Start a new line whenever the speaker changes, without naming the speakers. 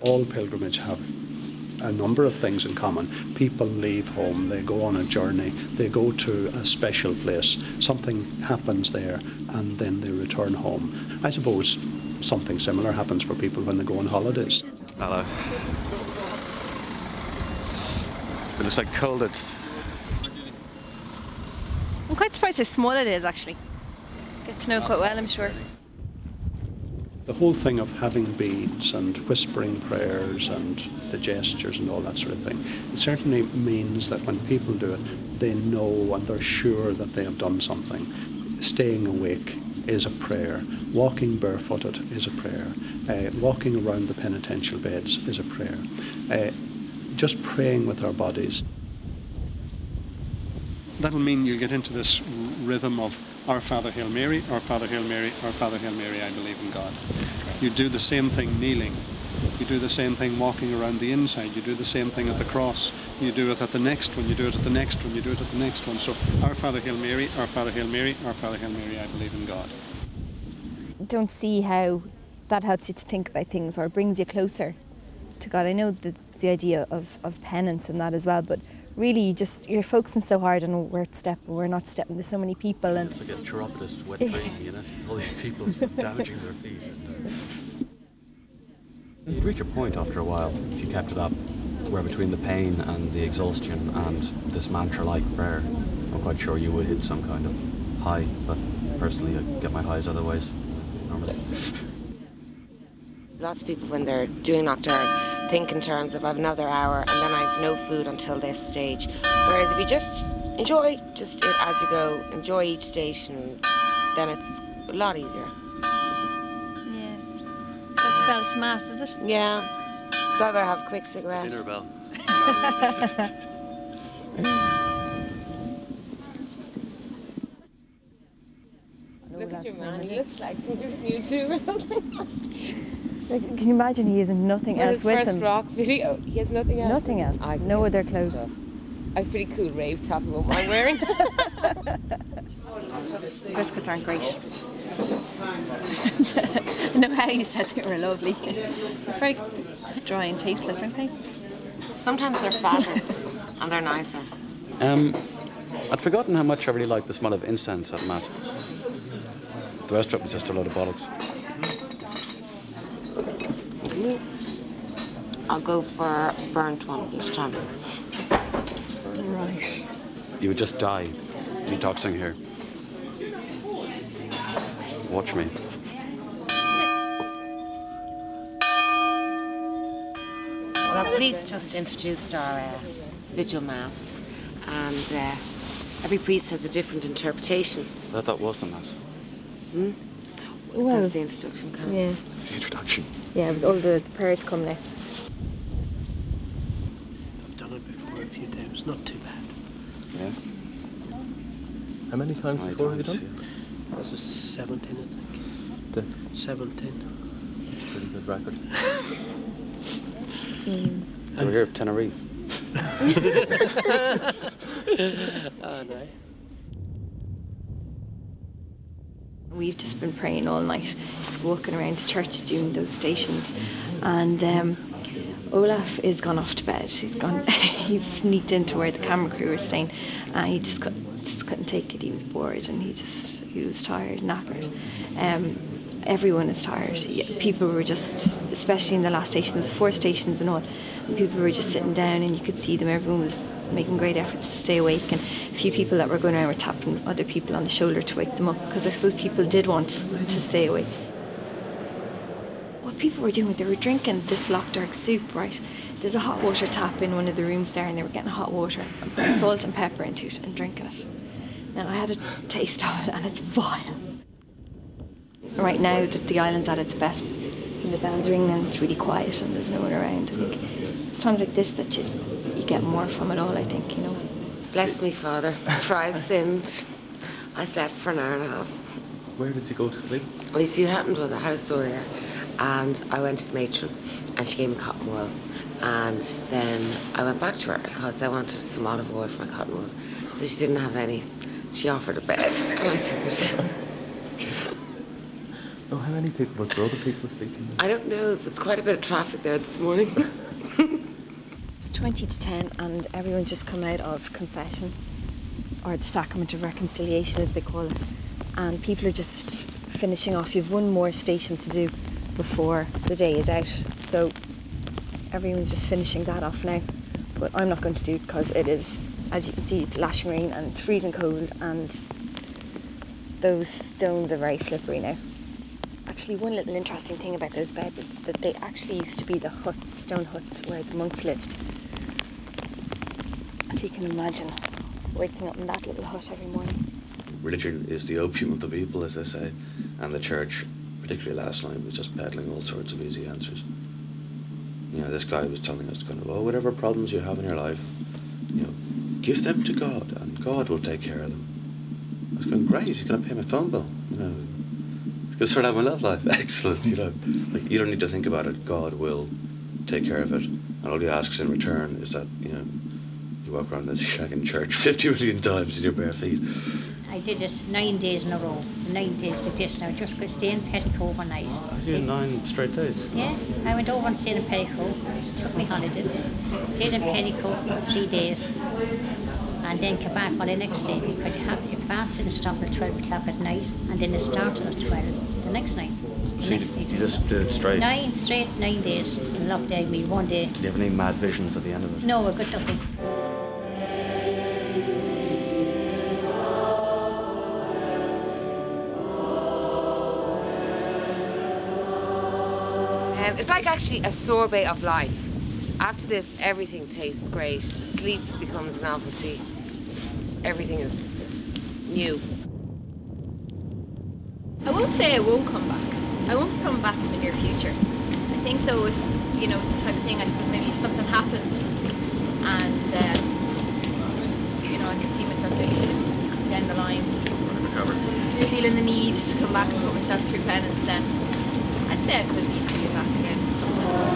All pilgrimage have a number of things in common. People leave home, they go on a journey, they go to a special place, something happens there, and then they return home. I suppose something similar happens for people when they go on holidays.
Hello. It looks like cold.
I'm quite surprised how small it is, actually. Get to know it quite well, I'm sure.
The whole thing of having beads and whispering prayers and the gestures and all that sort of thing, it certainly means that when people do it, they know and they're sure that they have done something. Staying awake is a prayer. Walking barefooted is a prayer. Walking around the penitential beds is a prayer. Just praying with our bodies. That'll mean you'll get into this rhythm of Our Father, Hail Mary, Our Father, Hail Mary, Our Father, Hail Mary, I believe in God. You do the same thing kneeling. You do the same thing walking around the inside. You do the same thing at the cross. You do it at the next one. You do it at the next one. You do it at the next one. So Our Father, Hail Mary, Our Father, Hail Mary, Our Father, Hail Mary, I believe in God.
Don't see how that helps you to think about things or brings you closer to God. I know that's the idea of penance and that as well, but really just you're focusing so hard on where to step or where not to step, and there's so many people. And
it's like a chiropodist wet dream, you know? All these people damaging their feet. You'd reach a point after a while, if you kept it up, where between the pain and the exhaustion and this mantra-like prayer, I'm quite sure you would hit some kind of high, but personally I get my highs other ways, normally.
Lots of people, when they're doing lough derg, think in terms of I have another hour and then I have no food until this stage. Whereas if you just enjoy just it as you go, enjoy each station, then it's a lot easier.
yeah, that's the bell to mass, is it?
Yeah. So I better have a quick cigarette.
Dinner bell.
Look at your man, he looks like from YouTube or something.
Can you imagine he has nothing else with him?
His first rock video, he has nothing else.
Nothing else, no other clothes.
I have a pretty cool rave top of what I'm wearing.
Biscuits aren't great. I know how you said they were lovely. They're very dry and tasteless, aren't they?
Sometimes they're fatter and they're nicer.
I'd forgotten how much I really liked the smell of incense at Mass. The rest of it was just a load of bollocks.
I'll go for burnt one this time.
Right.
You would just die detoxing here. Watch me.
Well, our priest just introduced our vigil mass, and every priest has a different interpretation.
I thought that was the Mass.
Well,
that's the introduction, kind of.
Yeah.
That's the introduction.
Yeah, with all the prayers coming out.
I've done it before a few times, not too bad.
Yeah.
How many times before have you done?
Yeah. This is 17, I think. 17.
That's a pretty good record.
So we're here at Tenerife.
Oh, no.
We've just been praying all night, just walking around the church doing those stations, and Olaf is gone off to bed. He's sneaked into where the camera crew were staying, and he just couldn't take it. He was bored and he was tired, knackered. Everyone is tired. People were just, especially in the last station, there was 4 stations in all, and people were just sitting down, and you could see them. Everyone was making great efforts to stay awake, and a few people that were going around were tapping other people on the shoulder to wake them up, because I suppose people did want to stay awake. What people were doing, they were drinking this lough derg soup, right? There's a hot water tap in one of the rooms there, and they were getting hot water and putting salt and pepper into it and drinking it. Now I had a taste of it, and it's vile. Right now that the island's at its best, and the bells ring and it's really quiet and there's no one around, I think it's times like this that you get more from it all, I think, you know.
Bless me, Father, for I've sinned. I slept for an hour and a half.
Where did you go to sleep?
Well, you see, what happened was I had a sore ear, and I went to the matron, and she gave me cotton wool. And then I went back to her because I wanted some olive oil for my cotton wool. So she didn't have any. She offered a bed, and I took it.
Oh, how many people? Was there other people sleeping?
I don't know. There's quite a bit of traffic there this morning.
It's 20 to 10 and everyone's just come out of confession, or the sacrament of reconciliation as they call it, and people are just finishing off. You've one more station to do before the day is out, so everyone's just finishing that off now, but I'm not going to do it because it is, as you can see, it's lashing rain and it's freezing cold and those stones are very slippery now. Actually, one little interesting thing about those beds is that they actually used to be the huts, stone huts, where the monks lived. So you can imagine waking up in that little hut every morning.
Religion is the opium of the people, as they say, and the church, particularly last night, was just peddling all sorts of easy answers. You know, this guy was telling us kind of, oh, whatever problems you have in your life, you know, give them to God, and God will take care of them. I was going, great, you're going to pay my phone bill, you know. It's going to sort out my love life. Excellent, you know. Like, you don't need to think about it. God will take care of it. And all he asks in return is that, you know, you walk around this shagging church 50 million times in your bare feet.
I did it 9 days in a row. 9 days like this now. Just could stay in Petticoat overnight.
You had 9 straight days?
Yeah, I went over and stayed in Petticoat. Took me holidays. Stayed in Petticoat for 3 days. And then came back on the next day because your fast didn't stop at 12 o'clock at night, and then it started at 12 the next night.
You just did it straight?
9 days. And locked out me 1 day.
Did you have any mad visions at the end of it?
No, I got nothing.
It's like actually a sorbet of life. After this, everything tastes great. Sleep becomes a novelty. Everything is new.
I won't say I won't come back. I won't be coming back in the near future. I think though, if, you know, it's the type of thing, I suppose maybe if something happened and, you know, I could see myself maybe down the line feeling the need to come back and put myself through penance, then I'd say I could easily be back again sometime.